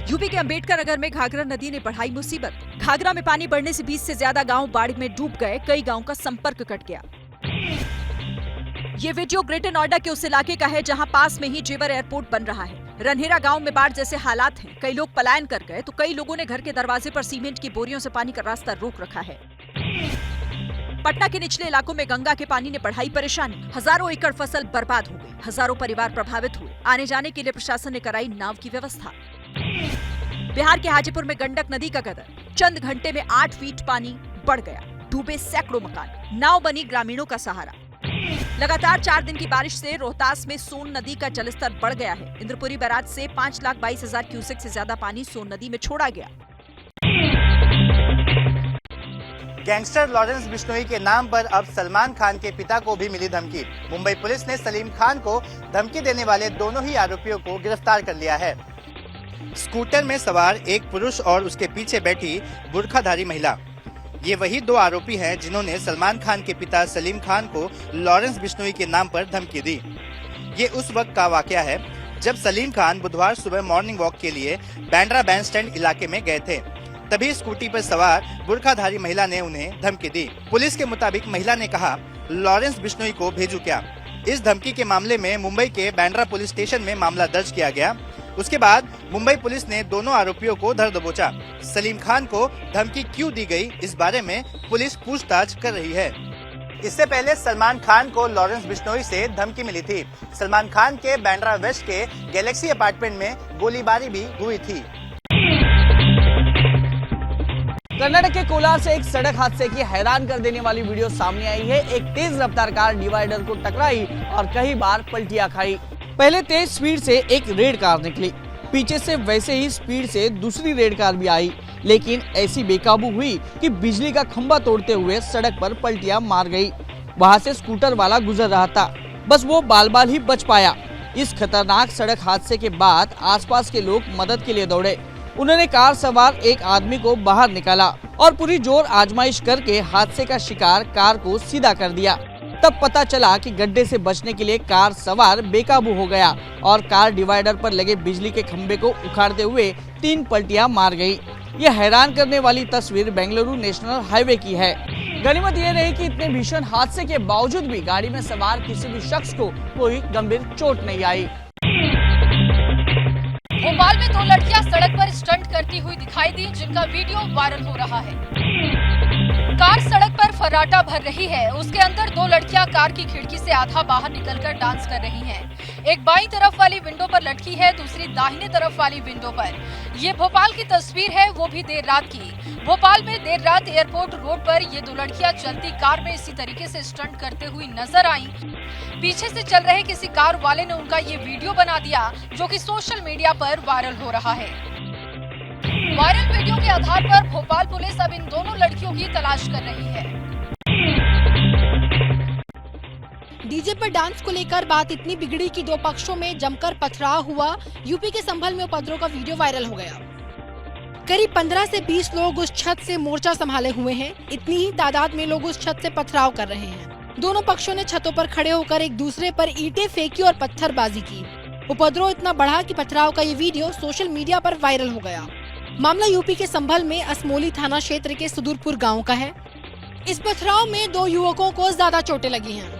यूपी के अंबेडकर नगर में घाघरा नदी ने बढ़ाई मुसीबत। घाघरा में पानी बढ़ने से 20 से ज्यादा गांव बाढ़ में डूब गए। कई गांव का संपर्क कट गया। ये वीडियो ग्रेटर नोएडा के उस इलाके का है, जहां पास में ही जेवर एयरपोर्ट बन रहा है। रनहेरा गांव में बाढ़ जैसे हालात हैं। कई लोग पलायन कर गए तो कई लोगों ने घर के दरवाजे पर सीमेंट की बोरियों से पानी का रास्ता रोक रखा है। पटना के निचले इलाकों में गंगा के पानी ने बढ़ाई परेशानी। हजारों एकड़ फसल बर्बाद हो गई। हजारों परिवार प्रभावित हुए। आने जाने के लिए प्रशासन ने कराई नाव की व्यवस्था। बिहार के हाजीपुर में गंडक नदी का गदर। चंद घंटे में 8 फीट पानी बढ़ गया। डूबे सैकड़ों मकान। नाव बनी ग्रामीणों का सहारा। लगातार 4 दिन की बारिश से रोहतास में सोन नदी का जलस्तर बढ़ गया है। इंद्रपुरी बैराज से 5,22,000 क्यूसेक से ज्यादा पानी सोन नदी में छोड़ा गया। गैंगस्टर लॉरेंस बिश्नोई के नाम पर अब सलमान खान के पिता को भी मिली धमकी। मुंबई पुलिस ने सलीम खान को धमकी देने वाले दोनों ही आरोपियों को गिरफ्तार कर लिया है। स्कूटर में सवार एक पुरुष और उसके पीछे बैठी बुर्खाधारी महिला, ये वही 2 आरोपी हैं जिन्होंने सलमान खान के पिता सलीम खान को लॉरेंस बिश्नोई के नाम पर धमकी दी। ये उस वक्त का वाकया है जब सलीम खान बुधवार सुबह मॉर्निंग वॉक के लिए बैंड्रा बैंडस्टैंड इलाके में गए थे। तभी स्कूटी पर सवार बुर्खाधारी महिला ने उन्हें धमकी दी। पुलिस के मुताबिक महिला ने कहा, लॉरेंस बिश्नोई को भेजूं क्या? इस धमकी के मामले में मुंबई के बैंड्रा पुलिस स्टेशन में मामला दर्ज किया गया। उसके बाद मुंबई पुलिस ने दोनों आरोपियों को धर दबोचा। सलीम खान को धमकी क्यों दी गई, इस बारे में पुलिस पूछताछ कर रही है। इससे पहले सलमान खान को लॉरेंस बिश्नोई से धमकी मिली थी। सलमान खान के बैंड्रा वेस्ट के गैलेक्सी अपार्टमेंट में गोलीबारी भी हुई थी। कर्नाटक के कोलार से एक सड़क हादसे की हैरान कर देने वाली वीडियो सामने आई है। एक तेज रफ्तार कार डिवाइडर को टकराई और कई बार पलटियां खाई। पहले तेज स्पीड से एक रेड कार निकली, पीछे से वैसे ही स्पीड से दूसरी रेड कार भी आई, लेकिन ऐसी बेकाबू हुई कि बिजली का खंभा तोड़ते हुए सड़क पर पलटियां मार गई। वहां से स्कूटर वाला गुजर रहा था, बस वो बाल ही बच पाया। इस खतरनाक सड़क हादसे के बाद आसपास के लोग मदद के लिए दौड़े। उन्होंने कार सवार एक आदमी को बाहर निकाला और पूरी जोर आजमाइश करके हादसे का शिकार कार को सीधा कर दिया। तब पता चला कि गड्ढे से बचने के लिए कार सवार बेकाबू हो गया और कार डिवाइडर पर लगे बिजली के खंभे को उखाड़ते हुए 3 पलटियां मार गई। ये हैरान करने वाली तस्वीर बेंगलुरु नेशनल हाईवे की है। गनीमत ये रही कि इतने भीषण हादसे के बावजूद भी गाड़ी में सवार किसी भी शख्स को कोई गंभीर चोट नहीं आई। भोपाल में 2 लड़कियां सड़क पर स्टंट करती हुई दिखाई दी, जिनका वीडियो वायरल हो रहा है। कार सड़क पर फर्राटा भर रही है। उसके अंदर दो लड़कियां कार की खिड़की से आधा बाहर निकलकर डांस कर रही हैं। एक बाईं तरफ वाली विंडो पर लटकी है, दूसरी दाहिने तरफ वाली विंडो पर। ये भोपाल की तस्वीर है, वो भी देर रात की। भोपाल में देर रात एयरपोर्ट रोड पर ये दो लड़कियां चलती कार में इसी तरीके से स्टंट करते हुई नजर आईं। पीछे से चल रहे किसी कार वाले ने उनका ये वीडियो बना दिया, जो कि सोशल मीडिया पर वायरल हो रहा है। वायरल वीडियो के आधार पर भोपाल पुलिस अब इन दोनों लड़कियों की तलाश कर रही है। डीजे पर डांस को लेकर बात इतनी बिगड़ी कि दो पक्षों में जमकर पथराव हुआ। यूपी के संभल में उपद्रव का वीडियो वायरल हो गया। करीब 15 से 20 लोग उस छत से मोर्चा संभाले हुए हैं। इतनी ही तादाद में लोग उस छत से पथराव कर रहे हैं। दोनों पक्षों ने छतों पर खड़े होकर एक दूसरे पर ईंटें फेंकी और पत्थरबाजी की। उपद्रव इतना बढ़ा कि पथराव का ये वीडियो सोशल मीडिया पर वायरल हो गया। मामला यूपी के संभल में असमोली थाना क्षेत्र के सुदूरपुर गांव का है। इस पथराव में दो युवकों को ज्यादा चोटें लगी हैं।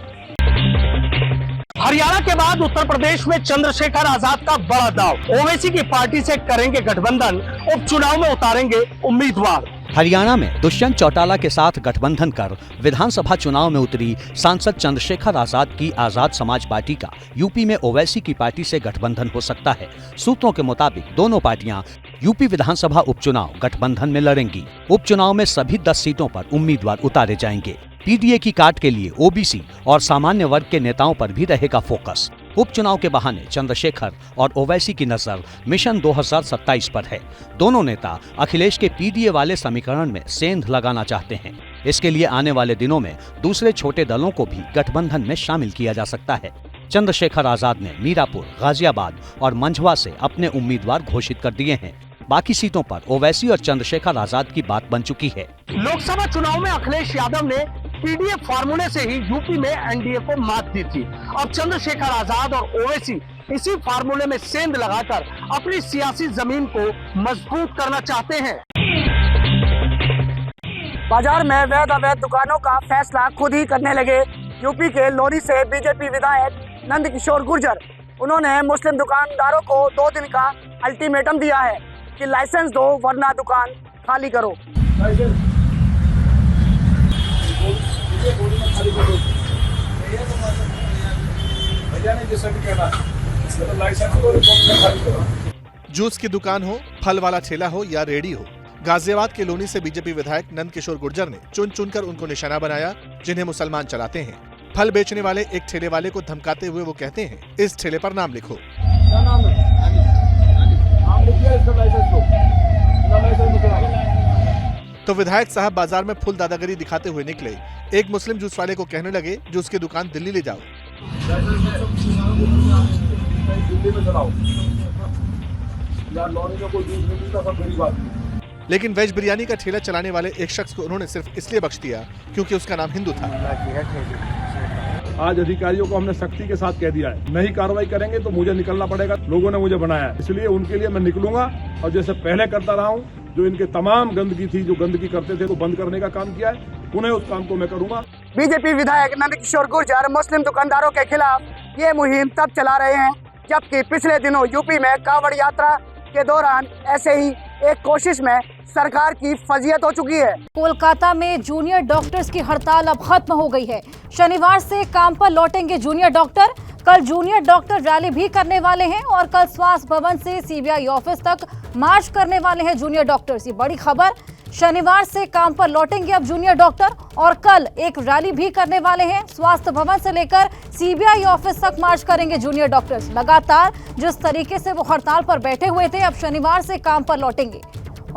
हरियाणा के बाद उत्तर प्रदेश में चंद्रशेखर आजाद का बड़ा दांव। ओवैसी की पार्टी से करेंगे गठबंधन, उपचुनाव में उतारेंगे उम्मीदवार। हरियाणा में दुष्यंत चौटाला के साथ गठबंधन कर विधानसभा चुनाव में उतरी सांसद चंद्रशेखर आजाद की आजाद समाज पार्टी का यूपी में ओवैसी की पार्टी से गठबंधन हो सकता है। सूत्रों के मुताबिक दोनों पार्टियां यूपी विधानसभा उपचुनाव गठबंधन में लड़ेंगी। उपचुनाव में सभी 10 सीटों पर उम्मीदवार उतारे जाएंगे। पीडीए की काट के लिए ओबीसी और सामान्य वर्ग के नेताओं पर भी रहेगा फोकस। उपचुनाव के बहाने चंद्रशेखर और ओवैसी की नजर मिशन 2027 पर है। दोनों नेता अखिलेश के पीडीए वाले समीकरण में सेंध लगाना चाहते हैं। इसके लिए आने वाले दिनों में दूसरे छोटे दलों को भी गठबंधन में शामिल किया जा सकता है। चंद्रशेखर आजाद ने मीरापुर, गाजियाबाद और मंझवा से अपने उम्मीदवार घोषित कर दिए हैं। बाकी सीटों पर ओवैसी और चंद्रशेखर आजाद की बात बन चुकी है। लोकसभा चुनाव में अखिलेश यादव ने पीडीए फार्मूले से ही यूपी में एनडीए को मात दी थी। अब चंद्रशेखर आजाद और ओवैसी इसी फार्मूले में सेंध लगाकर अपनी सियासी जमीन को मजबूत करना चाहते हैं। बाजार में वैध अवैध दुकानों का फैसला खुद ही करने लगे यूपी के लोनी से बीजेपी विधायक नंद किशोर गुर्जर। उन्होंने मुस्लिम दुकानदारों को 2 दिन का अल्टीमेटम दिया है कि लाइसेंस दो वरना दुकान खाली करो। जूस की दुकान हो, फल वाला ठेला हो या रेडी हो, गाजियाबाद के लोनी से बीजेपी विधायक नंद किशोर गुर्जर ने चुन चुनकर उनको निशाना बनाया जिन्हें मुसलमान चलाते हैं। फल बेचने वाले एक ठेले वाले को धमकाते हुए वो कहते हैं, इस ठेले पर नाम लिखो। क्या नाम है? नाम लिखिए, इसका लाइसेंस दो। तो विधायक साहब बाजार में फुल दादागिरी दिखाते हुए निकले। एक मुस्लिम जूस वाले को कहने लगे, जूस की दुकान दिल्ली ले जाओ। लेकिन वेज बिरयानी का ठेला चलाने वाले एक शख्स को उन्होंने सिर्फ इसलिए बख्श दिया क्योंकि उसका नाम हिंदू था। आज अधिकारियों को हमने सख्ती के साथ कह दिया है, नहीं कार्रवाई करेंगे तो मुझे निकलना पड़ेगा। लोगों ने मुझे बनाया है, इसलिए उनके लिए मैं निकलूंगा और जैसे पहले करता रहा हूँ, जो इनके तमाम गंदगी थी, जो गंदगी करते थे, तो बंद करने का काम किया है, पुनः उस काम को मैं करूंगा। बीजेपी विधायक नंद किशोर गुर्जर मुस्लिम दुकानदारों के खिलाफ ये मुहिम तब चला रहे हैं जबकि पिछले दिनों यूपी में कांवड़ यात्रा के दौरान ऐसे ही एक कोशिश में सरकार की फजीयत हो चुकी है। कोलकाता में जूनियर डॉक्टर्स की हड़ताल अब खत्म हो गई है। शनिवार से काम पर लौटेंगे जूनियर डॉक्टर। कल जूनियर डॉक्टर रैली भी करने वाले हैं और कल स्वास्थ्य भवन से सीबीआई ऑफिस तक मार्च करने वाले हैं जूनियर डॉक्टर्स। ये बड़ी खबर, शनिवार से काम पर लौटेंगे अब जूनियर डॉक्टर और कल एक रैली भी करने वाले हैं। स्वास्थ्य भवन से लेकर सीबीआई ऑफिस तक मार्च करेंगे जूनियर डॉक्टर्स। लगातार जिस तरीके से वो हड़ताल पर बैठे हुए थे, अब शनिवार से काम पर लौटेंगे।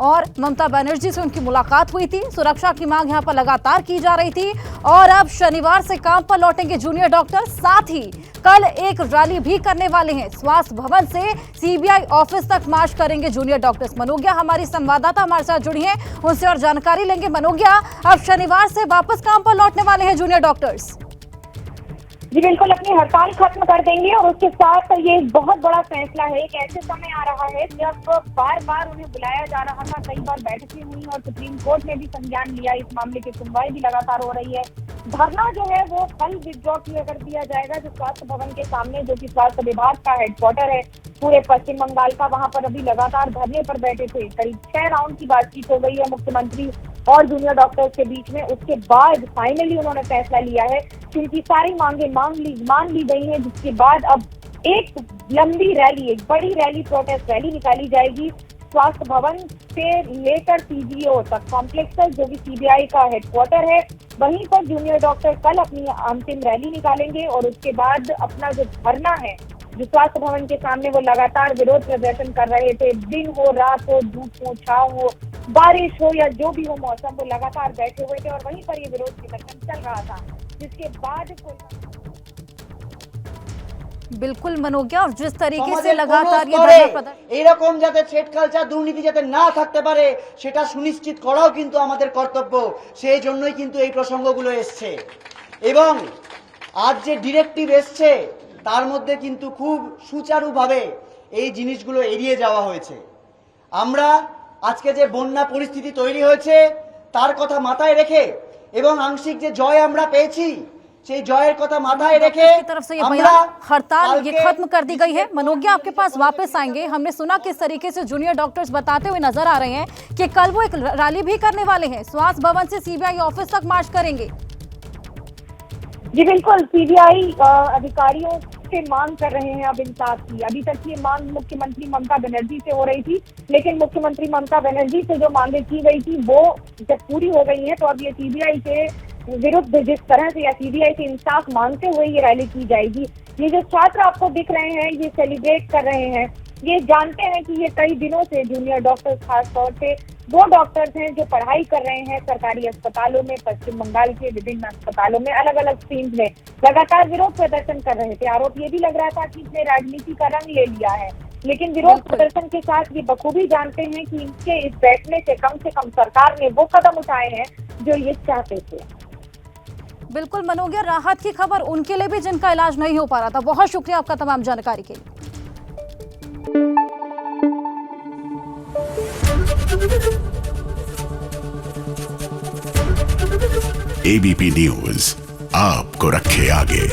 और ममता बनर्जी से उनकी मुलाकात हुई थी, सुरक्षा की मांग यहां पर लगातार की जा रही थी और अब शनिवार से काम पर लौटेंगे जूनियर डॉक्टर। साथ ही कल एक रैली भी करने वाले हैं। स्वास्थ्य भवन से सीबीआई ऑफिस तक मार्च करेंगे जूनियर डॉक्टर्स। मनोज्ञा हमारी संवाददाता हमारे साथ जुड़ी हैं, उनसे और जानकारी लेंगे। मनोज्ञा, अब शनिवार से वापस काम पर लौटने वाले हैं जूनियर डॉक्टर्स। जी बिल्कुल, अपनी हड़ताल खत्म कर देंगे और उसके साथ ये बहुत बड़ा फैसला है। एक ऐसे समय आ रहा है जब बार बार उन्हें बुलाया जा रहा था, कई बार बैठकें हुई और सुप्रीम कोर्ट ने भी संज्ञान लिया। इस मामले की सुनवाई भी लगातार हो रही है। धरना जो है वो कल विथड्रॉ कर दिया जाएगा, जो स्वास्थ्य भवन के सामने, जो कि स्वास्थ्य विभाग का हेडक्वार्टर है पूरे पश्चिम बंगाल का, वहां पर अभी लगातार धरने पर बैठे थे। करीब 6 राउंड की बातचीत हो गई है। मुख्यमंत्री और जूनियर डॉक्टर्स के बीच में। उसके बाद फाइनली उन्होंने फैसला लिया है कि उनकी सारी मांगे मान ली गई हैं, जिसके बाद अब एक लंबी रैली, एक बड़ी रैली, प्रोटेस्ट रैली निकाली जाएगी स्वास्थ्य भवन से लेकर सीजीओ तक कॉम्प्लेक्स तक, जो कि सीबीआई का हेडक्वार्टर है। वहीं पर जूनियर डॉक्टर कल अपनी अंतिम रैली निकालेंगे और उसके बाद अपना जो धरना है, जो स्वास्थ्य भवन के सामने वो लगातार विरोध प्रदर्शन कर रहे थे, दिन हो रात हो, धूप हो छाँव हो, बारिश हो या जो भी हो मौसम, वो लगातार बैठे हुए थे और वहीं पर ये विरोध प्रदर्शन चल रहा था, जिसके बाद बिल्कुल मनोज्ञा, और जिस तरीके से लगातार ये धरना এরকম যাতে থ্রেড কালচার, দুর্নীতি যাতে না থাকতে পারে সেটা সুনিশ্চিত করাও কিন্তু আমাদের কর্তব্য। সেই জন্যই কিন্তু এই প্রসঙ্গগুলো এসছে এবং আজ যে ডিরেক্টিভ এসছে তার মধ্যে কিন্তু খুব সুচারুভাবে এই জিনিসগুলো এড়িয়ে যাওয়া হয়েছে। আমরা আজকে যে বন্যা পরিস্থিতি তৈরি হয়েছে তার কথা মাথায় রেখে এবং আংশিক যে জয় আমরা পেয়েছি সেই জয়ের কথা মাথায় রেখে तरफ से ये बयान, हड़ताल ये खत्म कर दी गई है। मनोज्ञा आपके पास वापस आएंगे। हमने सुना किस तरीके से जूनियर डॉक्टर्स बताते हुए नजर आ रहे हैं कि कल वो एक रैली भी करने वाले हैं, स्वास्थ्य भवन से सीबीआई ऑफिस तक मार्च करेंगे। जी बिल्कुल, सीबीआई अधिकारियों से मांग कर रहे हैं अब इंसाफ की। अभी तक ये मांग मुख्यमंत्री ममता बनर्जी से हो रही थी, लेकिन मुख्यमंत्री ममता बनर्जी से जो मांगे की गई थी वो जब पूरी हो गई है, तो अब ये सीबीआई के विरुद्ध जिस तरह से या सीबीआई से इंसाफ मांगते हुए ये रैली की जाएगी। ये जो छात्र आपको दिख रहे हैं, ये सेलिब्रेट कर रहे हैं, ये जानते हैं कि ये कई दिनों से जूनियर डॉक्टर्स, खास तौर से वो डॉक्टर्स हैं जो पढ़ाई कर रहे हैं सरकारी अस्पतालों में, पश्चिम बंगाल के विभिन्न अस्पतालों में, अलग अलग स्ट्रीम्स में लगातार विरोध प्रदर्शन कर रहे थे। आरोप ये भी लग रहा था कि इसने राजनीति का रंग ले लिया है, लेकिन विरोध प्रदर्शन के साथ ये बखूबी जानते हैं कि इनके इस बैठने से कम सरकार ने वो कदम उठाए हैं जो ये चाहते थे। बिल्कुल मनोज्ञा, राहत की खबर उनके लिए भी जिनका इलाज नहीं हो पा रहा था। बहुत शुक्रिया आपका तमाम जानकारी के लिए। एबीपी न्यूज आपको रखे आगे।